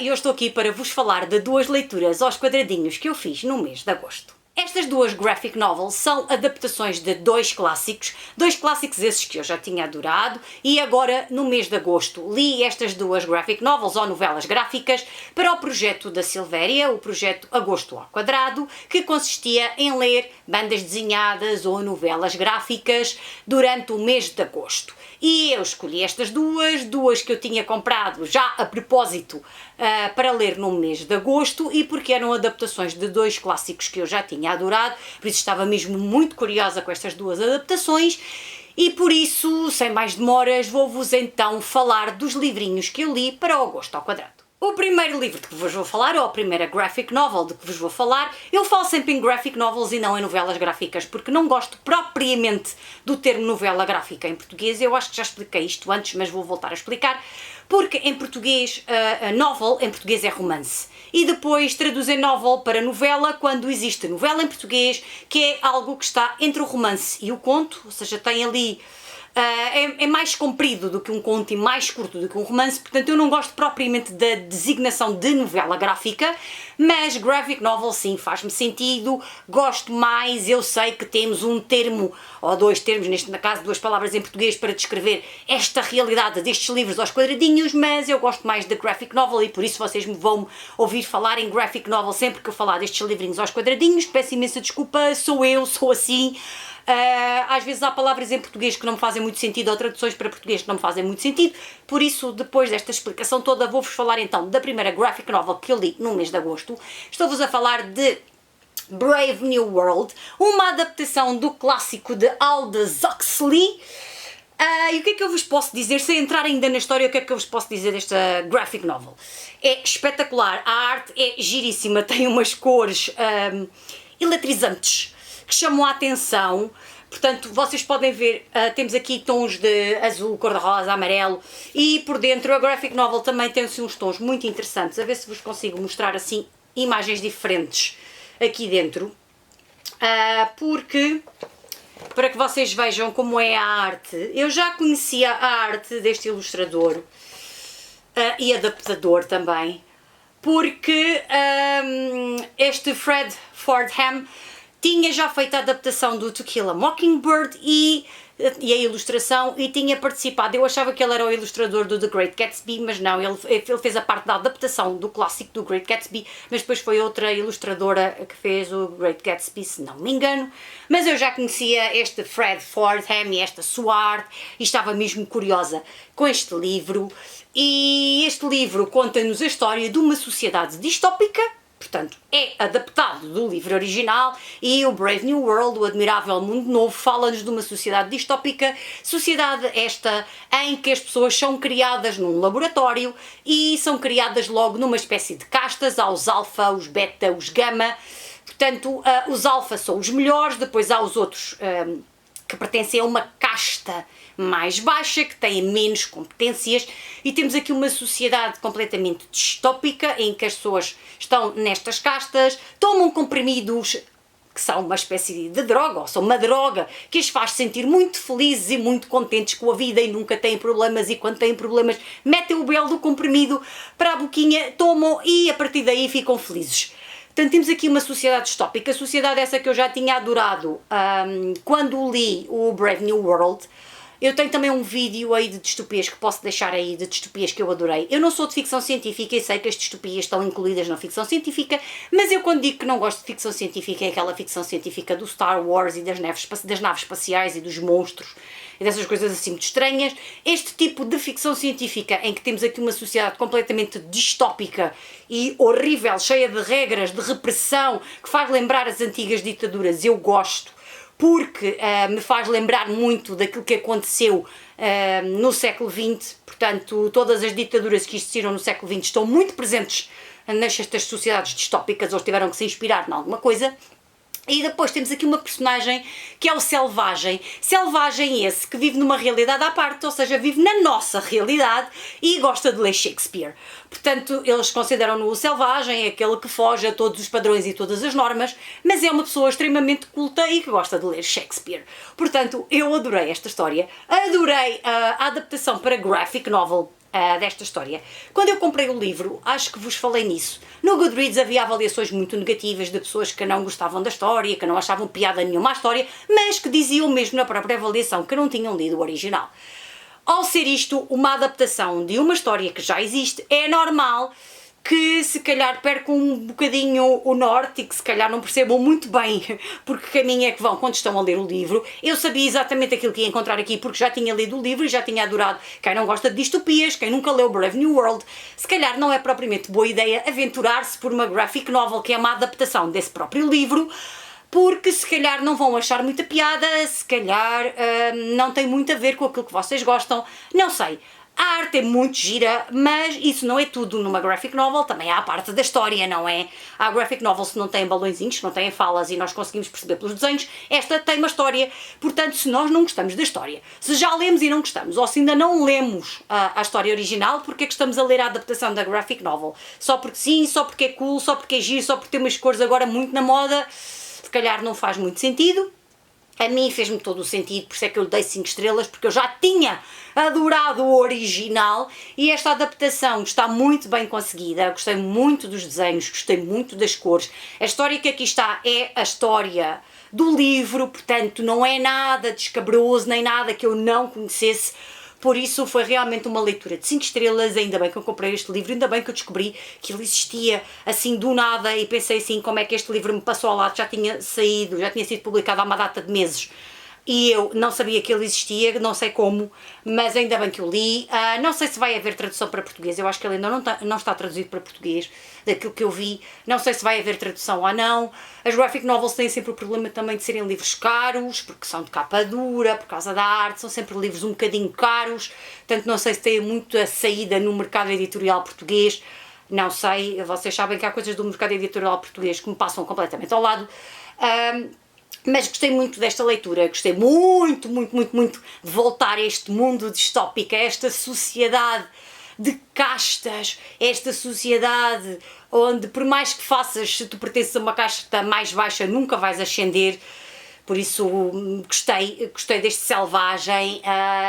e eu estou aqui para vos falar de duas leituras aos quadradinhos que eu fiz no mês de agosto. Estas duas graphic novels são adaptações de dois clássicos esses que eu já tinha adorado, e agora no mês de agosto li estas duas graphic novels ou novelas gráficas para o projeto da Silvéria, o projeto Agosto ao Quadrado, que consistia em ler bandas desenhadas ou novelas gráficas durante o mês de agosto. E eu escolhi estas duas que eu tinha comprado já a propósito para ler no mês de agosto, e porque eram adaptações de dois clássicos que eu já tinha adorado, por isso estava mesmo muito curiosa com estas duas adaptações, e por isso, sem mais demoras, vou-vos então falar dos livrinhos que eu li para o Agosto ao Quadrado. O primeiro livro de que vos vou falar, ou a primeira graphic novel de que vos vou falar, eu falo sempre em graphic novels e não em novelas gráficas, porque não gosto propriamente do termo novela gráfica em português. Eu acho que já expliquei isto antes, mas vou voltar a explicar, porque em português, novel em português é romance, e depois traduzem novel para novela quando existe novela em português, que é algo que está entre o romance e o conto, ou seja, tem ali... é mais comprido do que um conto e mais curto do que um romance, portanto eu não gosto propriamente da designação de novela gráfica, mas graphic novel sim, faz-me sentido, gosto mais. Eu sei que temos um termo, ou dois termos, neste caso duas palavras em português, para descrever esta realidade destes livros aos quadradinhos, mas eu gosto mais de graphic novel, e por isso vocês me vão ouvir falar em graphic novel sempre que eu falar destes livrinhos aos quadradinhos. Peço imensa desculpa, sou assim. Às vezes há palavras em português que não me fazem muito sentido, ou traduções para português que não me fazem muito sentido, por isso, depois desta explicação toda, vou-vos falar então da primeira graphic novel que eu li no mês de agosto. Estou-vos a falar de Brave New World, uma adaptação do clássico de Aldous Huxley. E o que é que eu vos posso dizer, sem entrar ainda na história, o que é que eu vos posso dizer desta graphic novel? É espetacular, a arte é giríssima, tem umas cores eletrizantes que chamam a atenção. Portanto, vocês podem ver, temos aqui tons de azul, cor-de-rosa, amarelo, e por dentro a graphic novel também tem assim uns tons muito interessantes. A ver se vos consigo mostrar assim imagens diferentes aqui dentro, porque para que vocês vejam como é a arte. Eu já conhecia a arte deste ilustrador e adaptador também, porque este Fred Fordham tinha já feito a adaptação do To Kill a Mockingbird e a ilustração, e tinha participado. Eu achava que ele era o ilustrador do The Great Gatsby, mas não, ele fez a parte da adaptação do clássico do Great Gatsby, mas depois foi outra ilustradora que fez o Great Gatsby, se não me engano. Mas eu já conhecia este Fred Fordham e esta sua arte, e estava mesmo curiosa com este livro. E este livro conta-nos a história de uma sociedade distópica. Portanto, é adaptado do livro original, e o Brave New World, o Admirável Mundo Novo, fala-nos de uma sociedade distópica, sociedade esta em que as pessoas são criadas num laboratório e são criadas logo numa espécie de castas. Há os alfa, os beta, os gama. Portanto, os alfa são os melhores, depois há os outros que pertencem a uma casta mais baixa, que têm menos competências, e temos aqui uma sociedade completamente distópica em que as pessoas estão nestas castas, tomam comprimidos que são uma espécie de droga, ou são uma droga que as faz sentir muito felizes e muito contentes com a vida, e nunca têm problemas, e quando têm problemas metem o belo do comprimido para a boquinha, tomam e a partir daí ficam felizes. Portanto, temos aqui uma sociedade distópica, sociedade essa que eu já tinha adorado quando li o Brave New World. Eu tenho também um vídeo aí de distopias que posso deixar aí, de distopias que eu adorei. Eu não sou de ficção científica e sei que as distopias estão incluídas na ficção científica, mas eu quando digo que não gosto de ficção científica é aquela ficção científica do Star Wars e das naves espaciais e dos monstros e dessas coisas assim muito estranhas. Este tipo de ficção científica em que temos aqui uma sociedade completamente distópica e horrível, cheia de regras, de repressão, que faz lembrar as antigas ditaduras, eu gosto. Porque me faz lembrar muito daquilo que aconteceu no século XX, portanto, todas as ditaduras que existiram no século XX estão muito presentes nestas sociedades distópicas, ou tiveram que se inspirar em alguma coisa. E depois temos aqui uma personagem que é o Selvagem. Selvagem esse que vive numa realidade à parte, ou seja, vive na nossa realidade e gosta de ler Shakespeare. Portanto, eles consideram-no o Selvagem, aquele que foge a todos os padrões e todas as normas, mas é uma pessoa extremamente culta e que gosta de ler Shakespeare. Portanto, eu adorei esta história, adorei a adaptação para graphic novel desta história. Quando eu comprei o livro, acho que vos falei nisso. No Goodreads havia avaliações muito negativas de pessoas que não gostavam da história, que não achavam piada nenhuma à história, mas que diziam mesmo na própria avaliação que não tinham lido o original. Ao ser isto uma adaptação de uma história que já existe, é normal que se calhar percam um bocadinho o norte e que se calhar não percebam muito bem por que caminho é que vão quando estão a ler o livro. Eu sabia exatamente aquilo que ia encontrar aqui porque já tinha lido o livro e já tinha adorado. Quem não gosta de distopias, quem nunca leu Brave New World, se calhar não é propriamente boa ideia aventurar-se por uma graphic novel que é uma adaptação desse próprio livro, porque se calhar não vão achar muita piada, se calhar não tem muito a ver com aquilo que vocês gostam, não sei. A arte é muito gira, mas isso não é tudo numa graphic novel, também há a parte da história, não é? Há graphic novel se não tem balõezinhos, se não tem falas e nós conseguimos perceber pelos desenhos, esta tem uma história, portanto se nós não gostamos da história, se já lemos e não gostamos, ou se ainda não lemos a história original, porque é que estamos a ler a adaptação da graphic novel? Só porque sim, só porque é cool, só porque é giro, só porque tem umas cores agora muito na moda, se calhar não faz muito sentido. A mim fez-me todo o sentido, por isso é que eu lhe dei 5 estrelas, porque eu já tinha adorado o original e esta adaptação está muito bem conseguida. Gostei muito dos desenhos, gostei muito das cores. A história que aqui está é a história do livro, portanto não é nada descabroso, nem nada que eu não conhecesse. Por isso foi realmente uma leitura de 5 estrelas, ainda bem que eu comprei este livro, ainda bem que eu descobri que ele existia assim do nada e pensei assim, como é que este livro me passou ao lado, já tinha saído, já tinha sido publicado há uma data de meses. E eu não sabia que ele existia, não sei como, mas ainda bem que eu li. Não sei se vai haver tradução para português, eu acho que ele ainda não está traduzido para português, daquilo que eu vi. Não sei se vai haver tradução ou não. As graphic novels têm sempre o problema também de serem livros caros, porque são de capa dura, por causa da arte, são sempre livros um bocadinho caros, portanto não sei se tem muita saída no mercado editorial português. Não sei, vocês sabem que há coisas do mercado editorial português que me passam completamente ao lado. Mas gostei muito desta leitura, gostei muito de voltar a este mundo distópico, a esta sociedade de castas, esta sociedade onde por mais que faças, se tu pertences a uma casta mais baixa, nunca vais ascender. Por isso gostei deste selvagem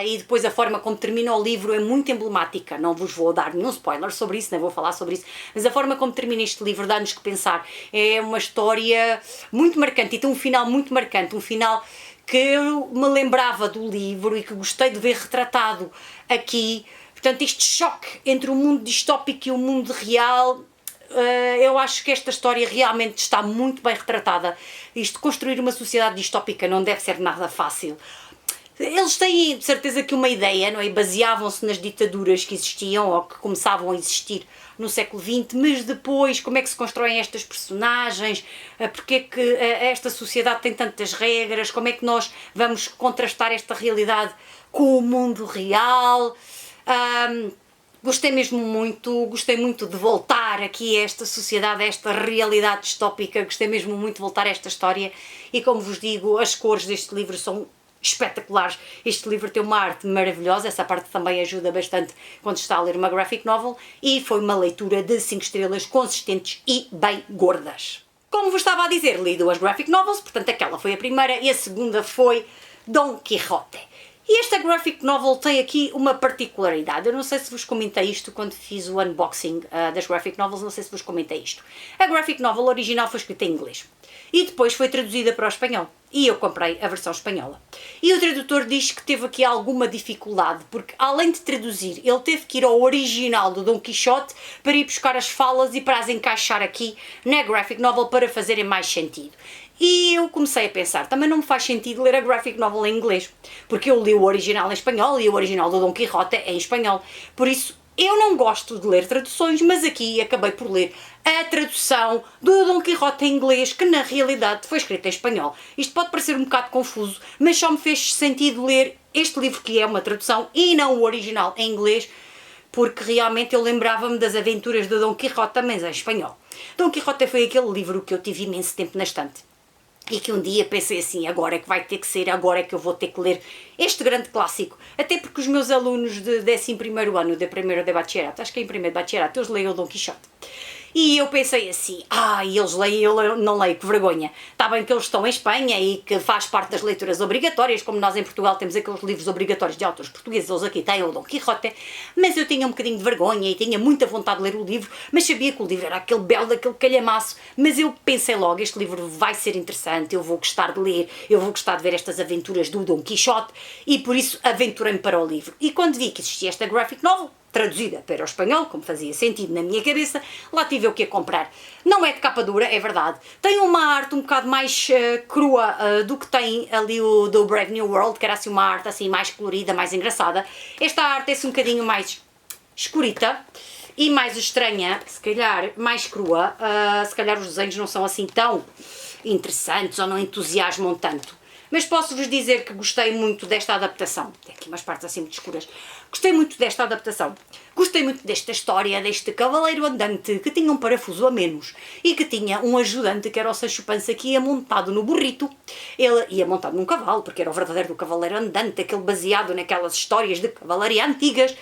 e depois a forma como termina o livro é muito emblemática. Não vos vou dar nenhum spoiler sobre isso, nem vou falar sobre isso, mas a forma como termina este livro dá-nos que pensar. É uma história muito marcante e tem um final muito marcante, um final que eu me lembrava do livro e que gostei de ver retratado aqui. Portanto, este choque entre o mundo distópico e o mundo real, eu acho que esta história realmente está muito bem retratada. Isto, construir uma sociedade distópica não deve ser nada fácil. Eles têm de certeza que uma ideia, não é? Baseavam-se nas ditaduras que existiam ou que começavam a existir no século XX, mas depois como é que se constroem estas personagens, porque é que esta sociedade tem tantas regras, como é que nós vamos contrastar esta realidade com o mundo real. Gostei muito de voltar aqui a esta sociedade, a esta realidade distópica, gostei mesmo muito de voltar a esta história e como vos digo, as cores deste livro são espetaculares. Este livro tem uma arte maravilhosa, essa parte também ajuda bastante quando se está a ler uma graphic novel e foi uma leitura de 5 estrelas consistentes e bem gordas. Como vos estava a dizer, li 2 graphic novels, portanto aquela foi a primeira e a segunda foi Don Quixote. E esta graphic novel tem aqui uma particularidade, eu não sei se vos comentei isto quando fiz o unboxing das graphic novels, não sei se vos comentei isto. A graphic novel original foi escrita em inglês e depois foi traduzida para o espanhol e eu comprei a versão espanhola. E o tradutor diz que teve aqui alguma dificuldade, porque além de traduzir, ele teve que ir ao original do Dom Quixote para ir buscar as falas e para as encaixar aqui na graphic novel para fazerem mais sentido. E eu comecei a pensar, também não me faz sentido ler a graphic novel em inglês, porque eu li o original em espanhol e o original do Dom Quixote é em espanhol. Por isso, eu não gosto de ler traduções, mas aqui acabei por ler a tradução do Dom Quixote em inglês, que na realidade foi escrita em espanhol. Isto pode parecer um bocado confuso, mas só me fez sentido ler este livro, que é uma tradução, e não o original em inglês, porque realmente eu lembrava-me das aventuras de Dom Quixote, mas em espanhol. Dom Quixote foi aquele livro que eu tive imenso tempo na estante. E que um dia pensei assim, agora é que vai ter que ser, agora é que eu vou ter que ler este grande clássico. Até porque os meus alunos de 11º ano, de primeiro de bachillerato, acho que é em primeiro de bachillerato, eles leem o Dom Quixote. E eu pensei assim, eles leem, eu não leio, que vergonha. Está bem que eles estão em Espanha e que faz parte das leituras obrigatórias, como nós em Portugal temos aqueles livros obrigatórios de autores portugueses, eles aqui têm o Dom Quixote, mas eu tinha um bocadinho de vergonha e tinha muita vontade de ler o livro, mas sabia que o livro era aquele belo daquele calhamaço, mas eu pensei logo, este livro vai ser interessante, eu vou gostar de ler, eu vou gostar de ver estas aventuras do Dom Quixote, e por isso aventurei-me para o livro. E quando vi que existia esta graphic novel, traduzida para o espanhol, como fazia sentido na minha cabeça, lá tive eu que a comprar. Não é de capa dura, é verdade. Tem uma arte um bocado mais crua do que tem ali o do Brave New World, que era assim uma arte assim mais colorida, mais engraçada. Esta arte é assim um bocadinho mais escurita e mais estranha, se calhar mais crua. Se calhar os desenhos não são assim tão interessantes ou não entusiasmam tanto. Mas posso-vos dizer que gostei muito desta adaptação. Tem aqui umas partes assim muito escuras. Gostei muito desta adaptação. Gostei muito desta história, deste cavaleiro andante que tinha um parafuso a menos e que tinha um ajudante que era o Sancho Panza, que ia montado no burrito. Ele ia montado num cavalo, porque era o verdadeiro do cavaleiro andante, aquele baseado naquelas histórias de cavalaria antigas,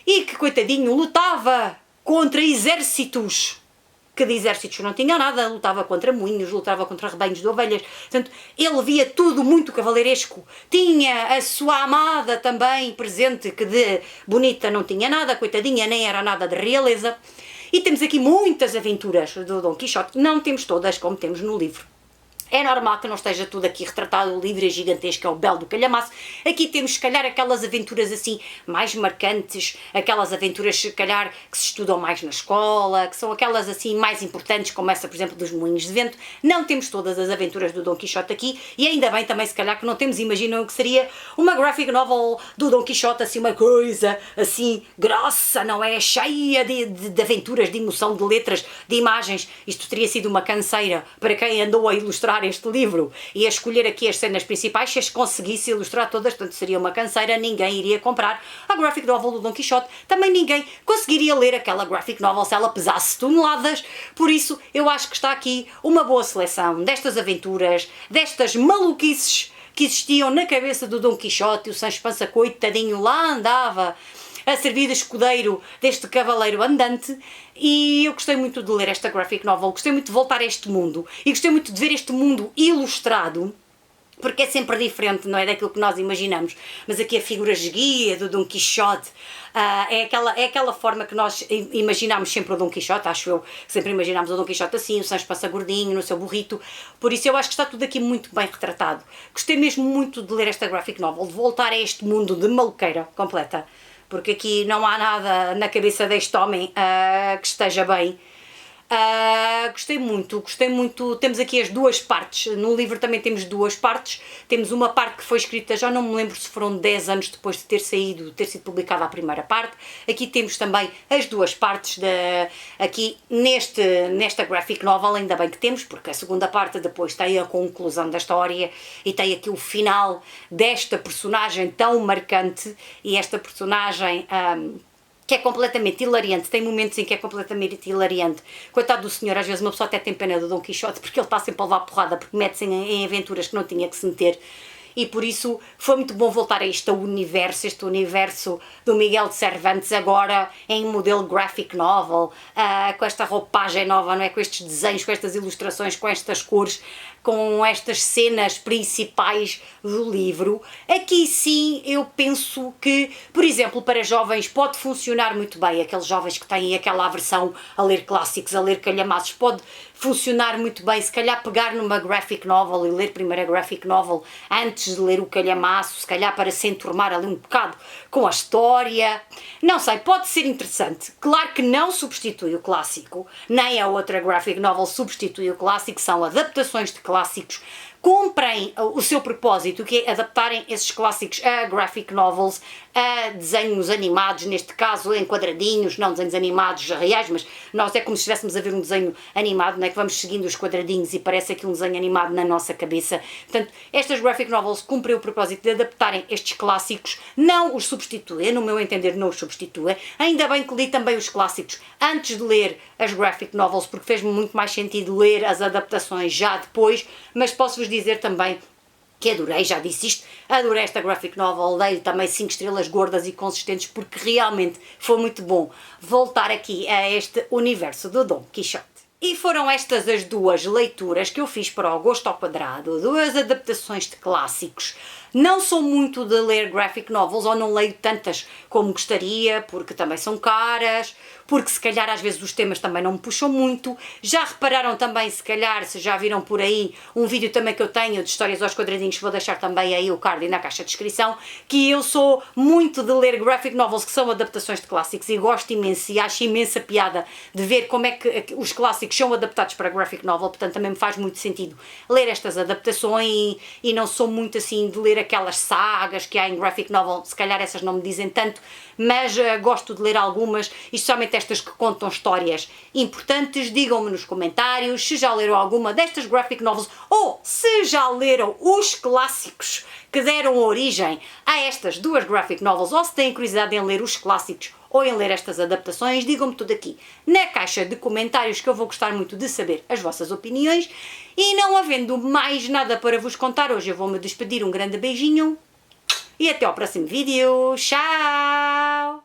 e que, coitadinho, lutava contra exércitos. Que de exércitos não tinha nada, lutava contra moinhos, lutava contra rebanhos de ovelhas, portanto, ele via tudo muito cavaleiresco. Tinha a sua amada também presente, que de bonita não tinha nada, coitadinha, nem era nada de realeza. E temos aqui muitas aventuras do Dom Quixote, não temos todas como temos no livro. É normal que não esteja tudo aqui retratado, o livro é gigantesco, é o belo do calhamaço. Aqui temos, se calhar, aquelas aventuras assim mais marcantes, aquelas aventuras, se calhar, que se estudam mais na escola, que são aquelas assim mais importantes, como essa, por exemplo, dos moinhos de vento. Não temos todas as aventuras do Dom Quixote aqui, e ainda bem também, se calhar, que não temos, imaginam que seria uma graphic novel do Dom Quixote, assim, uma coisa assim grossa, não é? Cheia de aventuras, de emoção, de letras, de imagens. Isto teria sido uma canseira para quem andou a ilustrar este livro e a escolher aqui as cenas principais. Se as conseguisse ilustrar todas, portanto seria uma canseira, ninguém iria comprar a graphic novel do Dom Quixote, também ninguém conseguiria ler aquela graphic novel se ela pesasse toneladas. Por isso eu acho que está aqui uma boa seleção destas aventuras, destas maluquices que existiam na cabeça do Dom Quixote. O Sancho Panza, coitadinho, lá andava a servir de escudeiro deste cavaleiro andante, e eu gostei muito de ler esta graphic novel, gostei muito de voltar a este mundo, e gostei muito de ver este mundo ilustrado, porque é sempre diferente, não é, daquilo que nós imaginamos, mas aqui a figura esguia do Dom Quixote, é aquela forma que nós imaginamos sempre o Dom Quixote, acho eu, sempre imaginamos o Dom Quixote assim, o Sancho Panza gordinho, no seu burrito, por isso eu acho que está tudo aqui muito bem retratado. Gostei mesmo muito de ler esta graphic novel, de voltar a este mundo de maluqueira completa, porque aqui não há nada na cabeça deste homem que esteja bem. Gostei muito, temos aqui as duas partes, no livro também temos duas partes, temos uma parte que foi escrita, já não me lembro se foram 10 anos depois de ter sido publicada a primeira parte. Aqui temos também as duas partes, aqui nesta graphic novel, ainda bem que temos, porque a segunda parte depois tem a conclusão da história e tem aqui o final desta personagem tão marcante, e esta personagem que é completamente hilariante, tem momentos em que é completamente hilariante. Coitado do senhor, às vezes uma pessoa até tem pena do Dom Quixote, porque ele está sempre a levar porrada, porque mete-se em aventuras que não tinha que se meter. E por isso foi muito bom voltar a este universo do Miguel de Cervantes, agora em modelo graphic novel, com esta roupagem nova, não é? Com estes desenhos, com estas ilustrações, com estas cores, com estas cenas principais do livro. Aqui sim eu penso que, por exemplo, para jovens pode funcionar muito bem, aqueles jovens que têm aquela aversão a ler clássicos, a ler calhamaços, pode funcionar muito bem, se calhar pegar numa graphic novel e ler primeiro a graphic novel antes de ler o calhamaço, se calhar para se enturmar ali um bocado com a história, não sei, pode ser interessante. Claro que não substitui o clássico, nem a outra graphic novel substitui o clássico, são adaptações de clássicos. Cumprem o seu propósito, que é adaptarem esses clássicos a graphic novels, a desenhos animados, neste caso em quadradinhos, não desenhos animados reais, mas nós é como se estivéssemos a ver um desenho animado, não é? Que vamos seguindo os quadradinhos e parece aqui um desenho animado na nossa cabeça. Portanto, estas graphic novels cumprem o propósito de adaptarem estes clássicos, não os substituem, no meu entender não os substituem. Ainda bem que li também os clássicos antes de ler as graphic novels, porque fez-me muito mais sentido ler as adaptações já depois, mas posso-vos dizer também que adorei, já disse isto, adorei esta graphic novel, dei-lhe também 5 estrelas gordas e consistentes porque realmente foi muito bom voltar aqui a este universo do Dom Quixote. E foram estas as duas leituras que eu fiz para o Gosto ao Quadrado, duas adaptações de clássicos. Não sou muito de ler graphic novels, ou não leio tantas como gostaria, porque também são caras, porque se calhar às vezes os temas também não me puxam muito. Já repararam também, se calhar, se já viram por aí, um vídeo também que eu tenho de histórias aos quadradinhos, que vou deixar também aí o card na caixa de descrição, que eu sou muito de ler graphic novels que são adaptações de clássicos e gosto imenso e acho imensa piada de ver como é que os clássicos são adaptados para graphic novel, portanto também me faz muito sentido ler estas adaptações e não sou muito assim de ler aquelas sagas que há em graphic novel, se calhar essas não me dizem tanto, mas gosto de ler algumas, e especialmente estas que contam histórias importantes. Digam-me nos comentários se já leram alguma destas graphic novels ou se já leram os clássicos que deram origem a estas duas graphic novels, ou se têm curiosidade em ler os clássicos ou em ler estas adaptações. Digam-me tudo aqui na caixa de comentários, que eu vou gostar muito de saber as vossas opiniões. E não havendo mais nada para vos contar hoje, eu vou-me despedir. Um grande beijinho e até ao próximo vídeo. Tchau!